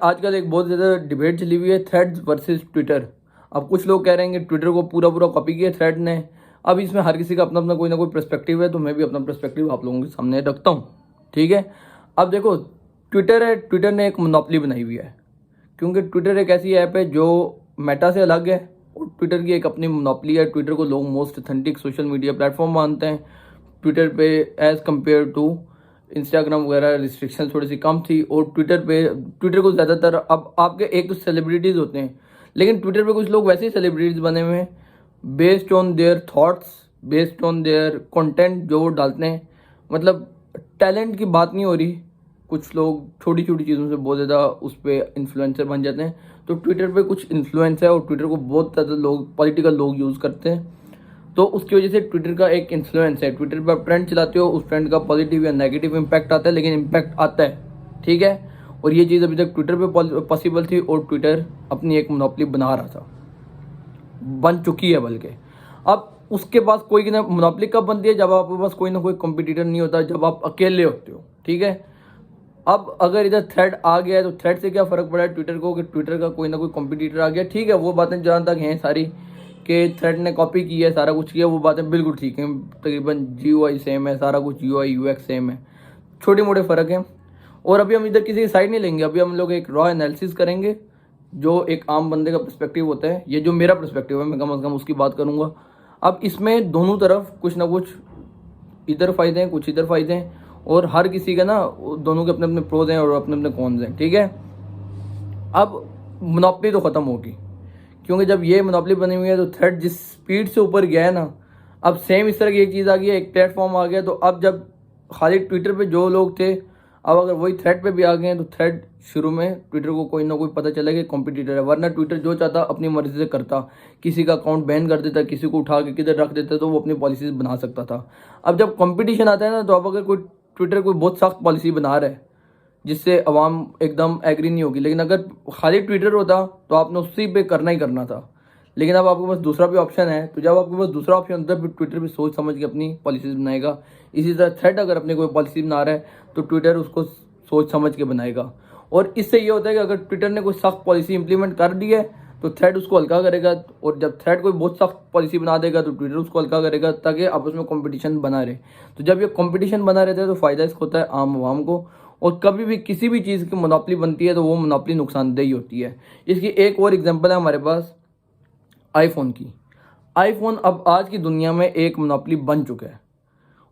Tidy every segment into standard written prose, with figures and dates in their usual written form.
आजकल एक बहुत ज़्यादा डिबेट चली हुई है थ्रेड्स वर्सेस ट्विटर। अब कुछ लोग कह रहे हैं कि ट्विटर को पूरा पूरा कॉपी किया थ्रेड ने। अब इसमें हर किसी का अपना अपना कोई ना कोई पर्सपेक्टिव है, तो मैं भी अपना पर्सपेक्टिव आप लोगों के सामने रखता हूँ। ठीक है, अब देखो, ट्विटर है, ट्विटर ने एक मोनोपोली बनाई हुई है, क्योंकि ट्विटर एक ऐसी ऐप है जो मेटा से अलग है और ट्विटर की एक अपनी मोनोपोली है। ट्विटर को लोग most authentic social media platform मानते हैं। ट्विटर पे एज़ कम्पेयर टू इंस्टाग्राम वगैरह रिस्ट्रिक्शन थोड़ी सी कम थी, और ट्विटर को ज़्यादातर अब आपके एक तो सेलिब्रिटीज़ होते हैं, लेकिन ट्विटर पे कुछ लोग वैसे ही सेलिब्रिटीज़ बने हुए हैं based on their thoughts, based on their content जो वो डालते हैं। मतलब टैलेंट की बात नहीं हो रही, कुछ लोग छोटी छोटी चीज़ों से बहुत ज़्यादा उस पर इन्फ्लुएंसर बन जाते हैं। तो ट्विटर पे कुछ इन्फ्लुएंस है और ट्विटर को बहुत ज़्यादा लोग, पॉलिटिकल लोग यूज़ करते हैं, तो उसकी वजह से ट्विटर का एक इन्फ्लुएंस है। ट्विटर पर आप ट्रेंड चलाते हो, उस ट्रेंड का पॉजिटिव या नेगेटिव इम्पैक्ट आता है, लेकिन इम्पैक्ट आता है। ठीक है, और ये चीज़ अभी तक ट्विटर पे पॉसिबल थी, और ट्विटर अपनी एक मोनोपोली बना रहा था, बन चुकी है बल्कि। अब उसके पास कोई ना मोनोपोली कब बनती है, जब आपके पास कोई ना कोई कंपटीटर नहीं होता, जब आप अकेले होते हो। ठीक है, अब अगर इधर थ्रेड आ गया है तो थ्रेड से क्या फ़र्क पड़ा है ट्विटर को, कि ट्विटर का कोई ना कोई कंपटीटर आ गया। ठीक है, वो बातें जहाँ तक हैं सारी कि थ्रेड ने कॉपी की है, सारा कुछ किया, वो बातें बिल्कुल ठीक हैं। तकरीबन GUI सेम है, सारा कुछ UI UX सेम है, छोटे मोटे फ़र्क हैं। और अभी हम इधर किसी की साइड नहीं लेंगे, अभी हम लोग एक रॉ एनालिसिस करेंगे जो एक आम बंदे का पर्सपेक्टिव होता है। ये जो मेरा पर्सपेक्टिव है, मैं कम से कम उसकी बात करूँगा। अब इसमें दोनों तरफ कुछ ना कुछ इधर फ़ायदे हैं, कुछ इधर फ़ायदे हैं, और हर किसी का ना दोनों के अपने अपने प्रोज हैं और अपने अपने कॉन्स हैं। ठीक है, अब मोनोपोली तो ख़त्म होगी, क्योंकि जब ये मोनोपोली बनी हुई है तो थ्रेड जिस स्पीड से ऊपर गया है ना, अब सेम इस तरह की एक चीज़ आ गई है, एक प्लेटफॉर्म आ गया। तो अब जब खाली ट्विटर पे जो लोग थे, अब अगर वही थ्रेड पे भी आ गए हैं, तो थ्रेड शुरू में ट्विटर को कोई ना कोई पता चला कि कॉम्पिटिटर है। वरना ट्विटर जो चाहता अपनी मर्जी से करता, किसी का अकाउंट बैन कर देता, किसी को उठा के किधर रख देता, तो वो अपनी पॉलिसीज बना सकता था। अब जब कंपटीशन आता है ना, तो अब अगर कोई ट्विटर कोई बहुत सख्त पॉलिसी बना रहा है जिससे अवाम एकदम एग्री नहीं होगी, लेकिन अगर खाली ट्विटर होता तो आपने उसी पे करना ही करना था। लेकिन अब आपके पास दूसरा भी ऑप्शन है, तो जब आपके पास दूसरा ऑप्शन होता है, फिर ट्विटर भी सोच समझ के अपनी पॉलिसीज बनाएगा। इसी तरह थ्रेड अगर अपनी कोई पॉलिसी बना रहा है, तो ट्विटर उसको सोच समझ के बनाएगा। और इससे ये होता है कि अगर ट्विटर ने कोई सख्त पॉलिसी इंप्लीमेंट कर दी है, तो थ्रेड उसको हल्का करेगा, और जब थ्रेड कोई बहुत सख्त पॉलिसी बना देगा, तो ट्विटर उसको हल्का करेगा, ताकि आपस में कंपटीशन बना रहे। तो जब ये कंपटीशन बना रहता है, तो फ़ायदा इसको होता है आम आवाम को। और कभी भी किसी भी चीज़ की मोनोपोली बनती है, तो वो मोनोपोली नुकसानदेही होती है। इसकी एक और एग्जांपल है हमारे पास आईफोन की। आईफोन अब आज की दुनिया में एक मोनोपोली बन चुका है,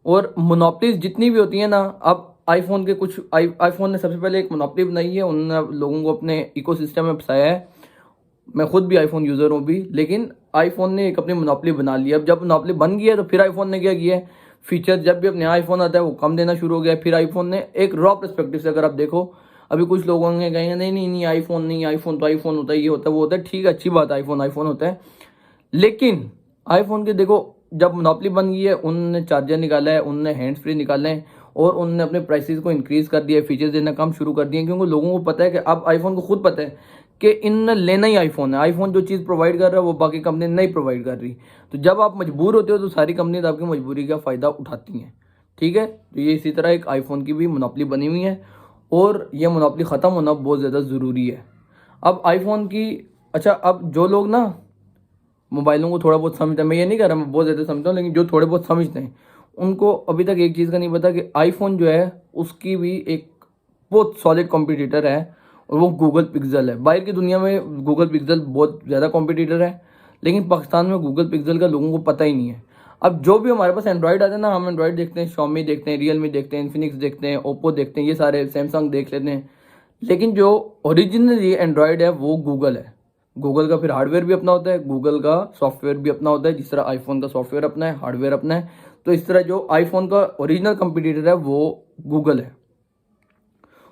और मोनोपोलीज जितनी भी होती हैं ना, अब आईफोन के कुछ आईफोन ने सबसे पहले एक मोनोपोली बनाई है, उन्होंने लोगों को अपने इकोसिस्टम में फंसाया है। मैं खुद भी आईफोन यूज़र हूँ भी, लेकिन आईफोन ने एक अपनी मोनोपोली बना ली है। अब जब मोनोपोली बन गई है, तो फिर आईफोन ने क्या किया है, फीचर जब भी अपने आईफोन आता है वो कम देना शुरू हो गया है। फिर आईफोन ने एक रॉ पर्सपेक्टिव से अगर आप देखो, अभी कुछ लोगों ने कहेंगे नहीं नहीं नहीं आईफोन नहीं, आईफोन तो आईफोन होता है, ये होता है वो होता है। ठीक है, अच्छी बात है, आईफोन आईफोन होता है, लेकिन आईफोन के देखो जब मोनोपोली बन गई है, उन्होंने चार्जर निकाला है, उन्होंने हैंड्स फ्री निकाले हैं, और उन्होंने अपने प्राइसेस को इंक्रीज़ कर दिया है, फीचर्स देना कम शुरू कर दिए हैं, क्योंकि लोगों को पता है कि अब आईफोन को खुद पता है कि इनने लेना ही आईफोन है। आईफोन जो चीज़ प्रोवाइड कर रहा है वो बाकी कंपनी नहीं प्रोवाइड कर रही। तो जब आप मजबूर होते हो, तो सारी कंपनीज आपकी मजबूरी का फ़ायदा उठाती हैं। ठीक है, तो ये इसी तरह एक आईफोन की भी मोनोपोली बनी हुई है, और ये मोनोपोली ख़त्म होना बहुत ज़्यादा ज़रूरी है। अब आईफोन की, अच्छा, अब जो लोग ना मोबाइलों को थोड़ा बहुत समझते हैं, मैं ये नहीं कह रहा मैं बहुत ज़्यादा समझता हूँ, लेकिन जो थोड़े बहुत समझते हैं, उनको अभी तक एक चीज़ का नहीं पता कि आईफोन जो है उसकी भी एक बहुत सॉलिड कॉम्पिटिटर है, और वो गूगल पिक्सल है। बाहर की दुनिया में गूगल पिक्सल बहुत ज़्यादा कॉम्पिटिटर है, लेकिन पाकिस्तान में गूगल पिक्सल का लोगों को पता ही नहीं है। अब जो भी हमारे पास एंड्रॉयड आता है ना, हम एंड्रॉयड देखते हैं, शॉमी देखते हैं, रियलमी देखते हैं, इन्फिनिक्स देखते हैं, ओप्पो देखते हैं, ये सारे सैमसंग देख लेते हैं, लेकिन जो ओरिजिनल ये एंड्रॉयड है वो गूगल है। गूगल का फिर हार्डवेयर भी अपना होता है, गूगल का सॉफ्टवेयर भी अपना होता है, जिस तरह आईफोन का सॉफ्टवेयर अपना है, हार्डवेयर अपना है। तो इस तरह जो आईफोन का ओरिजिनल कंपटीटर है वो गूगल है,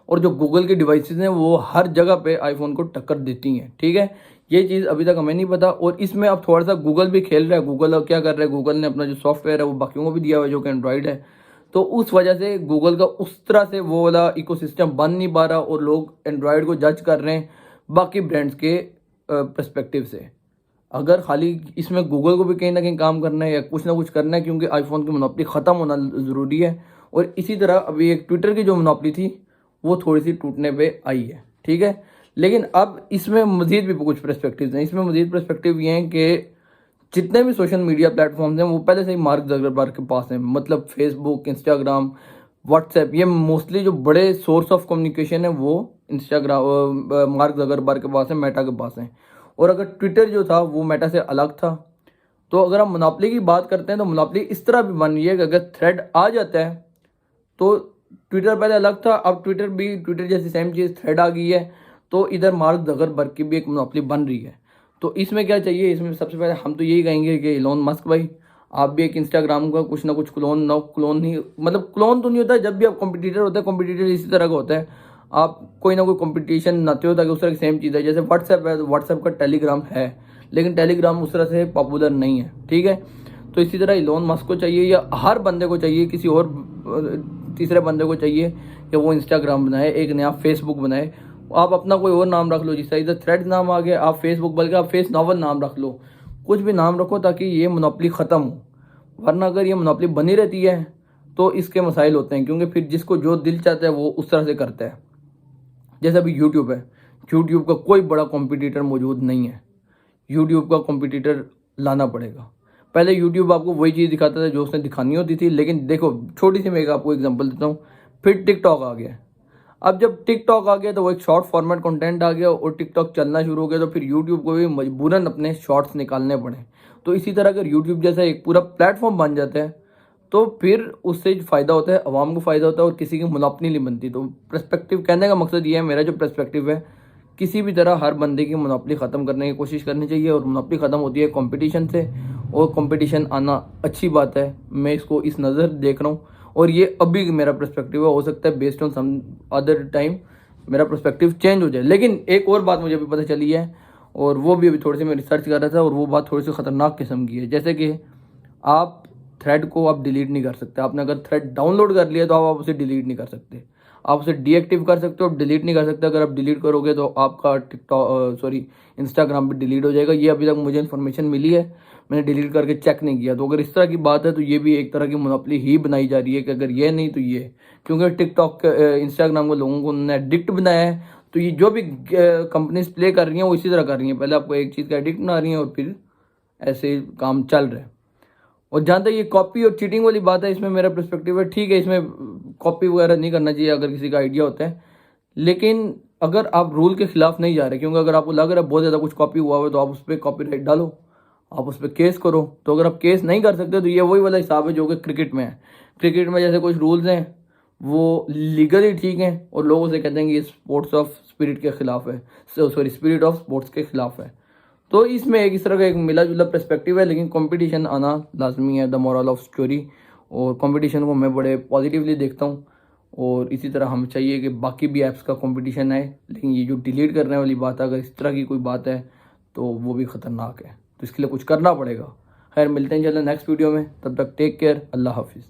और जो गूगल की डिवाइसेस हैं वो हर जगह पे आईफोन को टक्कर देती हैं। ठीक है, ये चीज़ अभी तक हमें नहीं पता, और इसमें अब थोड़ा सा गूगल भी खेल रहा है। गूगल अब क्या कर रहा है, गूगल ने अपना जो सॉफ्टवेयर है वो बाकियों को भी दिया हुआ है, जो कि एंड्रॉयड है। तो उस वजह से गूगल का उस तरह से वो वाला इकोसिस्टम बन नहीं पा रहा, और लोग एंड्रॉयड को जज कर रहे हैं बाकी ब्रांड्स के पर्सपेक्टिव से। अगर खाली इसमें गूगल को भी कहीं ना कहीं काम करना है या कुछ ना कुछ करना है, क्योंकि आईफोन की मोनोपोली ख़त्म होना ज़रूरी है। और इसी तरह अभी एक ट्विटर की जो मोनोपोली थी वो थोड़ी सी टूटने पे आई है। ठीक है, लेकिन अब इसमें मज़ीद भी कुछ पर्सपेक्टिव्स हैं। इसमें मज़ीद पर्सपेक्टिव ये हैं कि जितने भी सोशल मीडिया प्लेटफॉर्म्स हैं वो पहले से ही मार्क ज़करबर्ग के पास हैं। मतलब फेसबुक, इंस्टाग्राम, व्हाट्सएप, ये मोस्टली जो बड़े सोर्स ऑफ कम्युनिकेशन है वो मार्क ज़करबर्ग के पास है, मेटा के पास है। और अगर ट्विटर जो था वो मेटा से अलग था। तो अगर हम मोनोपोली की बात करते हैं तो मोनोपोली इस तरह भी बन रही है कि अगर थ्रेड आ जाता है तो ट्विटर पहले अलग था, अब ट्विटर जैसी सेम चीज़ थ्रेड आ गई है, तो इधर मार्क ज़करबर्ग की भी एक मोनोपोली बन रही है। तो इसमें क्या चाहिए, इसमें सबसे पहले हम तो यही कहेंगे कि इलोन मस्क भाई, आप भी एक इंस्टाग्राम का कुछ ना कुछ क्लोन नहीं, मतलब क्लोन तो नहीं होता, जब भी आप कॉम्पिटिटर होते हैं, कॉम्पिटिटर इसी तरह का होता है, आप कोई ना कोई कॉम्पिटिशन नाते हो ताकि उस तरह की सेम चीज़ है। जैसे व्हाट्सएप है, तो व्हाट्सएप का टेलीग्राम है, लेकिन टेलीग्राम उस तरह से पॉपुलर नहीं है, ठीक है। तो इसी तरह इलोन मस्क को चाहिए, या हर बंदे को चाहिए, किसी और तीसरे बंदे को चाहिए कि वो इंस्टाग्राम बनाए, एक नया फेसबुक बनाए। आप अपना कोई और नाम रख लो, जिससे इधर थ्रेड नाम आ गया, आप फेसबुक, बल्कि आप फेस नॉवल नाम रख लो, कुछ भी नाम रखो ताकि ये मोनोपोली ख़त्म हो। वरना अगर ये मोनोपोली बनी रहती है तो इसके मसाइल होते हैं, क्योंकि फिर जिसको जो दिल चाहता है वो उस तरह से करता है। जैसे अभी यूट्यूब है, यूट्यूब का कोई बड़ा कॉम्पिटिटर मौजूद नहीं है, यूट्यूब का कॉम्पिटिटर लाना पड़ेगा। पहले यूट्यूब आपको वही चीज़ दिखाता था जो उसने दिखानी होती थी, लेकिन देखो छोटी सी मैं एक आपको एग्जांपल देता हूँ, फिर टिकटॉक आ गया। अब जब टिकटॉक आ गया तो वो एक शॉर्ट फॉर्मेट कंटेंट आ गया और टिकटॉक चलना शुरू हो गया, तो फिर यूट्यूब को भी मजबूरन अपने शॉर्ट्स निकालने पड़े। तो इसी तरह अगर यूट्यूब जैसा एक पूरा प्लेटफॉर्म बन जाता है तो फिर उससे फ़ायदा होता है, आवाम को फ़ायदा होता है और किसी की मोनोपोली नहीं बनती। तो पर्सपेक्टिव कहने का मकसद ये है, मेरा जो पर्सपेक्टिव है, किसी भी तरह हर बंदे की मोनोपोली ख़त्म करने की कोशिश करनी चाहिए। और मोनोपोली ख़त्म होती है कंपटीशन से, और कंपटीशन आना अच्छी बात है, मैं इसको इस नज़र देख रहा हूँ। और ये अभी मेरा पर्सपेक्टिव है, हो सकता है based on some other time मेरा पर्सपेक्टिव चेंज हो जाए। लेकिन एक और बात मुझे अभी पता चली है, और वो भी अभी थोड़ी सी मैं रिसर्च कर रहा था, और वो बात थोड़ी सी ख़तरनाक किस्म की है। जैसे कि आप थ्रेड को आप डिलीट नहीं कर सकते। आपने अगर थ्रेड डाउनलोड कर लिया तो आप उसे डिलीट नहीं कर सकते। आप उसे डीएक्टिव कर सकते हो, डिलीट नहीं कर सकते। अगर आप डिलीट करोगे तो आपका इंस्टाग्राम भी डिलीट हो जाएगा। ये अभी तक मुझे इन्फॉर्मेशन मिली है, मैंने डिलीट करके चेक नहीं किया। तो अगर इस तरह की बात है तो ये भी एक तरह की मोनोपोली ही बनाई जा रही है कि अगर ये नहीं तो ये, क्योंकि टिकटॉक इंस्टाग्राम को लोगों को उन्होंने एडिक्ट बनाया है। तो ये जो भी कंपनीज प्ले कर रही हैं वो इसी तरह कर रही हैं, पहले आपको एक चीज़ का एडिक्ट बना रही हैं और फिर ऐसे काम चल रहा है। और जहाँ तक ये कॉपी और चीटिंग वाली बात है, इसमें मेरा पर्सपेक्टिव है, ठीक है, इसमें कॉपी वगैरह नहीं करना चाहिए अगर किसी का आइडिया होता है। लेकिन अगर आप रूल के खिलाफ नहीं जा रहे, क्योंकि अगर आपको लग रहा है बहुत ज़्यादा कुछ कॉपी हुआ है तो आप उस पर कॉपीराइट डालो, आप उस पर केस करो। तो अगर आप केस नहीं कर सकते तो ये वही वाला हिसाब है जो कि क्रिकेट में है। क्रिकेट में जैसे कुछ रूल्स हैं वो लीगली ठीक हैं और लोग उसे कहते हैं कि स्पोर्ट्स ऑफ स्पिरिट के खिलाफ है, स्पिरिट ऑफ स्पोर्ट्स के खिलाफ है। तो इसमें एक इस तरह का एक मिला जुला पर्सपेक्टिव है, लेकिन कंपटीशन आना लाजमी है, द मोरल ऑफ स्टोरी। और कंपटीशन को मैं बड़े पॉजिटिवली देखता हूँ। और इसी तरह हमें चाहिए कि बाकी भी ऐप्स का कंपटीशन आए, लेकिन ये जो डिलीट करने वाली बात है, अगर इस तरह की कोई बात है तो वो भी ख़तरनाक है। तो इसके लिए कुछ करना पड़ेगा। खैर, मिलते हैं इंशाल्लाह नेक्स्ट वीडियो में, तब तक टेक केयर, अल्लाह हाफिज़।